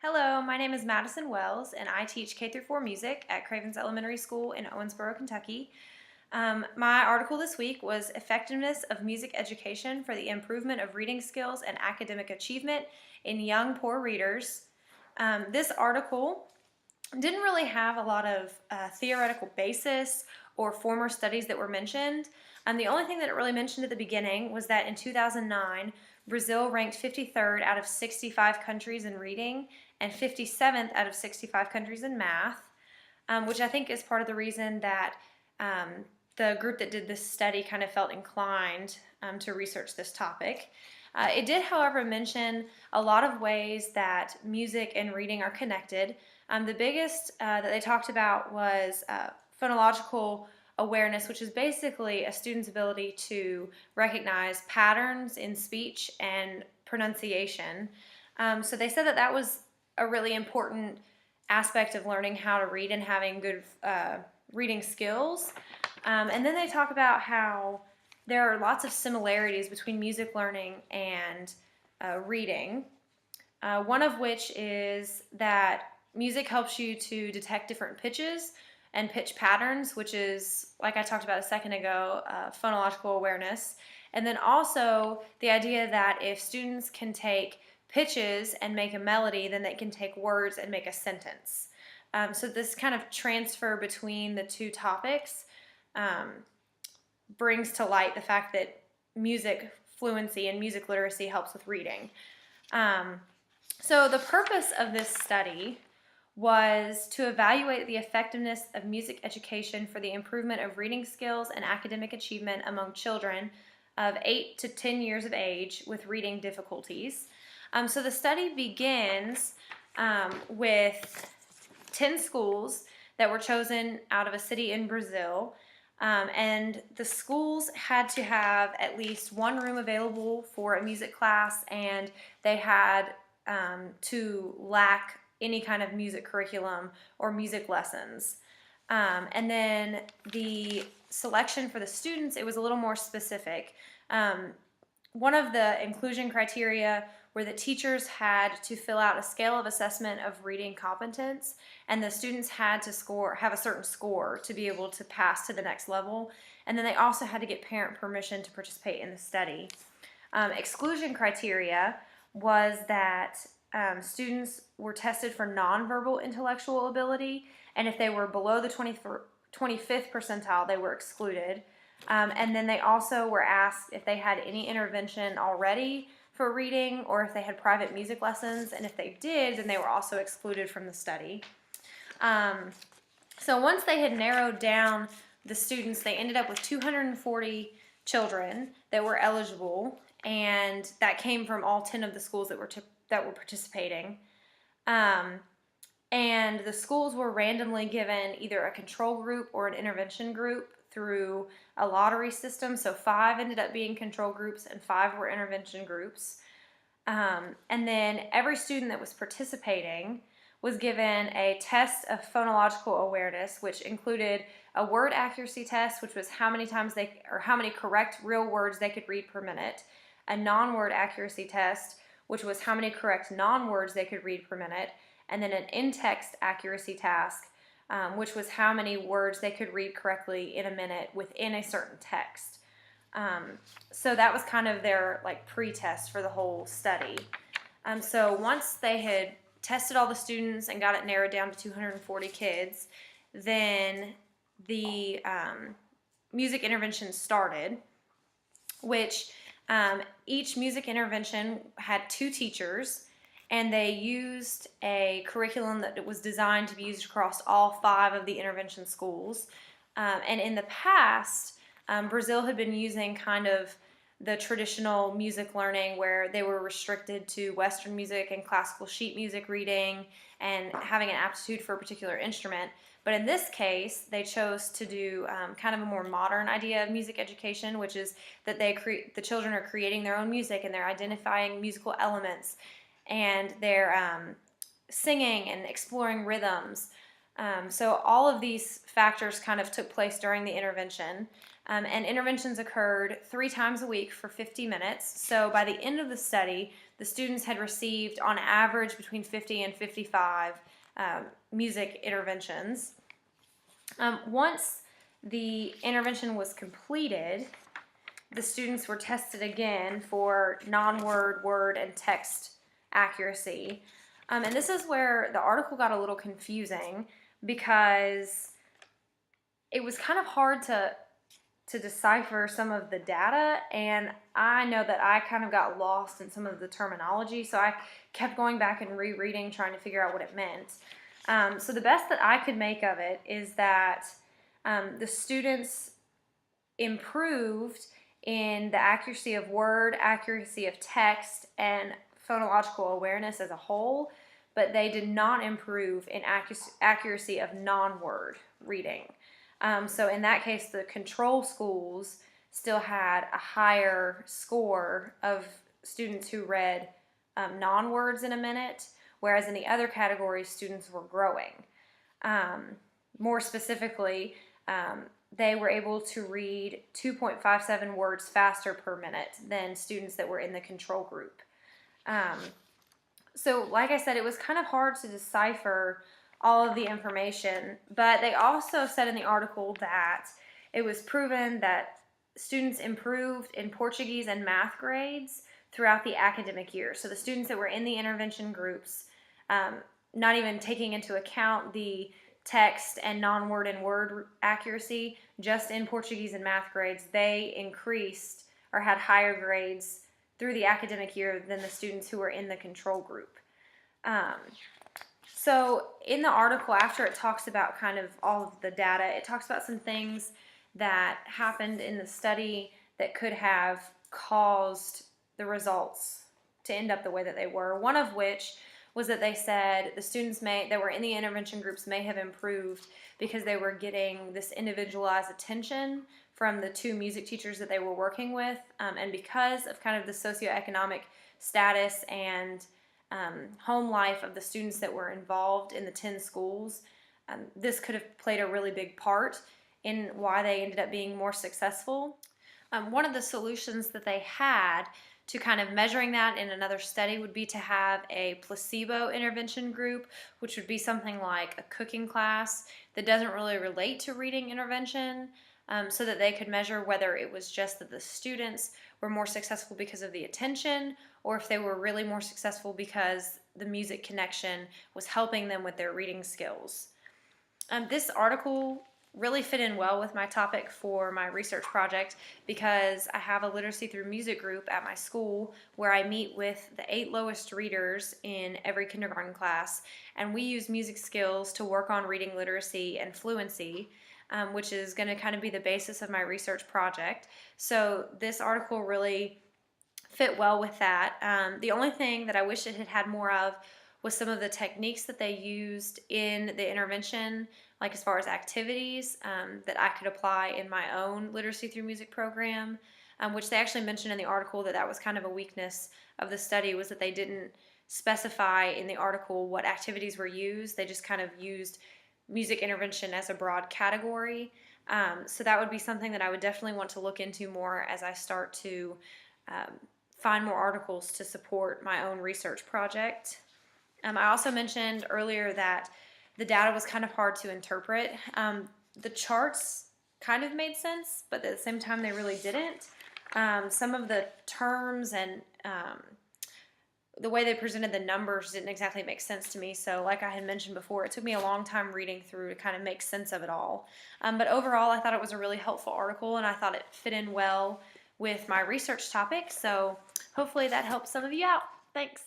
Hello, my name is Madison Wells, and I teach K through 4 music at Cravens Elementary School in Owensboro, Kentucky. My article this week was Effectiveness of Music Education for the Improvement of Reading Skills and Academic Achievement in Young Poor Readers. This article didn't really have a lot of theoretical basis or former studies that were mentioned. The only thing that it really mentioned at the beginning was that in 2009, Brazil ranked 53rd out of 65 countries in reading and 57th out of 65 countries in math, which I think is part of the reason that the group that did this study kind of felt inclined to research this topic. It did, however, mention a lot of ways that music and reading are connected. The biggest that they talked about was phonological awareness, which is basically a student's ability to recognize patterns in speech and pronunciation. So they said that that was a really important aspect of learning how to read and having good reading skills. And then they talk about how there are lots of similarities between music learning and reading, one of which is that music helps you to detect different pitches and pitch patterns, which is, like I talked about a second ago, phonological awareness. And then also the idea that if students can take pitches and make a melody, then they can take words and make a sentence. So this kind of transfer between the two topics brings to light the fact that music fluency and music literacy helps with reading. So the purpose of this study was to evaluate the effectiveness of music education for the improvement of reading skills and academic achievement among children of 8 to 10 years of age with reading difficulties. So the study begins with 10 schools that were chosen out of a city in Brazil. And the schools had to have at least one room available for a music class, and they had to lack any kind of music curriculum or music lessons. And then the selection for the students, it was a little more specific. One of the inclusion criteria were that teachers had to fill out a scale of assessment of reading competence, and the students had to have a certain score to be able to pass to the next level. And then they also had to get parent permission to participate in the study. Exclusion criteria was that students were tested for nonverbal intellectual ability, and if they were below the 25th percentile, they were excluded. And then they also were asked if they had any intervention already for reading or if they had private music lessons, and if they did, then they were also excluded from the study. So once they had narrowed down the students, they ended up with 240 children that were eligible, and that came from all 10 of the schools that were participating. And the schools were randomly given either a control group or an intervention group through a lottery system. So 5 ended up being control groups and 5 were intervention groups. And then every student that was participating was given a test of phonological awareness, which included a word accuracy test, which was how many correct real words they could read per minute, a non-word accuracy test, which was how many correct non-words they could read per minute, and then an in-text accuracy task, which was how many words they could read correctly in a minute within a certain text. So that was kind of their pre-test for the whole study. So once they had tested all the students and got it narrowed down to 240 kids, then the music intervention started, which each music intervention had 2 teachers, and they used a curriculum that was designed to be used across all 5 of the intervention schools. And in the past, Brazil had been using kind of the traditional music learning where they were restricted to Western music and classical sheet music reading and having an aptitude for a particular instrument. But in this case, they chose to do kind of a more modern idea of music education, which is that the children are creating their own music and they're identifying musical elements and they're singing and exploring rhythms. So all of these factors kind of took place during the intervention. And interventions occurred 3 times a week for 50 minutes. So by the end of the study, the students had received on average between 50 and 55 music interventions. Once the intervention was completed, the students were tested again for non-word, word, and text accuracy. And this is where the article got a little confusing because it was kind of hard to decipher some of the data, and I know that I kind of got lost in some of the terminology, so I kept going back and rereading, trying to figure out what it meant. So the best that I could make of it is that the students improved in the accuracy of word, accuracy of text, and phonological awareness as a whole, but they did not improve in accuracy of non-word reading. So in that case, the control schools still had a higher score of students who read non-words in a minute, whereas in the other categories, students were growing. More specifically, they were able to read 2.57 words faster per minute than students that were in the control group. So like I said, it was kind of hard to decipher all of the information, but they also said in the article that it was proven that students improved in Portuguese and math grades throughout the academic year. So the students that were in the intervention groups, not even taking into account the text and non-word and word accuracy, just in Portuguese and math grades, they increased or had higher grades through the academic year than the students who were in the control group. So in the article, after it talks about kind of all of the data, it talks about some things that happened in the study that could have caused the results to end up the way that they were. One of which was that they said the students that were in the intervention groups may have improved because they were getting this individualized attention from the two music teachers that they were working with, and because of kind of the socioeconomic status and home life of the students that were involved in the 10 schools, this could have played a really big part in why they ended up being more successful. One of the solutions that they had to kind of measuring that in another study would be to have a placebo intervention group, which would be something like a cooking class that doesn't really relate to reading intervention, so that they could measure whether it was just that the students were more successful because of the attention, or if they were really more successful because the music connection was helping them with their reading skills. This article really fit in well with my topic for my research project because I have a literacy through music group at my school where I meet with the 8 lowest readers in every kindergarten class, and we use music skills to work on reading literacy and fluency, which is going to kind of be the basis of my research project. So this article really fit well with that. The only thing that I wish it had had more of was some of the techniques that they used in the intervention, like as far as activities that I could apply in my own literacy through music program, which they actually mentioned in the article that was kind of a weakness of the study, was that they didn't specify in the article what activities were used. They just kind of used music intervention as a broad category. So that would be something that I would definitely want to look into more as I start to find more articles to support my own research project. I also mentioned earlier that the data was kind of hard to interpret. The charts kind of made sense, but at the same time they really didn't. Some of the terms and the way they presented the numbers didn't exactly make sense to me. So like I had mentioned before, it took me a long time reading through to kind of make sense of it all. But overall, I thought it was a really helpful article, and I thought it fit in well with my research topic. So hopefully that helps some of you out. Thanks.